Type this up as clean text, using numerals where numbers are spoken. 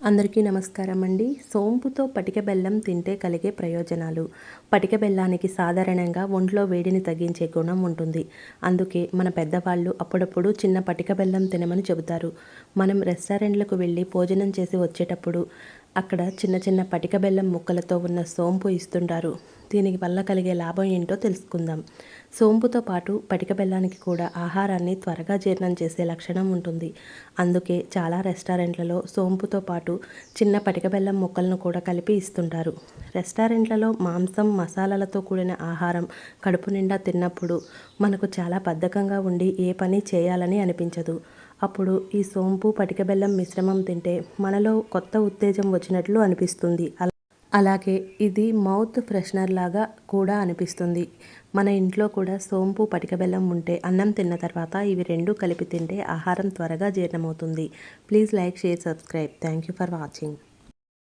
అందరికీ నమస్కారం అండి. సోంపుతో పటిక బెల్లం తింటే కలిగే ప్రయోజనాలు. పటిక బెల్లానికి సాధారణంగా ఒంట్లో వేడిని తగ్గించే గుణం ఉంటుంది. అందుకే మన పెద్దవాళ్ళు అప్పుడప్పుడు చిన్న పటిక బెల్లం తినమని చెబుతారు. మనం రెస్టారెంట్లకు వెళ్ళి భోజనం చేసి వచ్చేటప్పుడు అక్కడ చిన్న చిన్న పటిక బెల్లం ముక్కలతో ఉన్న సోంపు ఇస్తుంటారు. దీనికి వల్ల కలిగే లాభం ఏంటో తెలుసుకుందాం. సోంపుతో పాటు పటిక బెల్లానికి కూడా ఆహారాన్ని త్వరగా జీర్ణం చేసే లక్షణం ఉంటుంది. అందుకే చాలా రెస్టారెంట్లలో సోంపుతో పాటు చిన్న పటిక బెల్లం ముక్కలను కూడా కలిపి ఇస్తుంటారు. రెస్టారెంట్లలో మాంసం, మసాలాలతో కూడిన ఆహారం కడుపు నిండా తిన్నప్పుడు మనకు చాలా బద్ధకంగా ఉండి ఏ పని చేయాలని అనిపించదు. అప్పుడు ఈ సోంపు, పటిక బెల్లం మిశ్రమం తింటే మనలో కొత్త ఉత్తేజం వచ్చినట్లు అనిపిస్తుంది. అలాగే ఇది మౌత్ ఫ్రెషనర్ లాగా కూడా అనిపిస్తుంది. మన ఇంట్లో కూడా సోంపు, పటిక బెల్లం ఉంటే అన్నం తిన్న తర్వాత ఇవి రెండు కలిపి తింటే ఆహారం త్వరగా జీర్ణమవుతుంది. Please like, share, subscribe. Thank you for watching.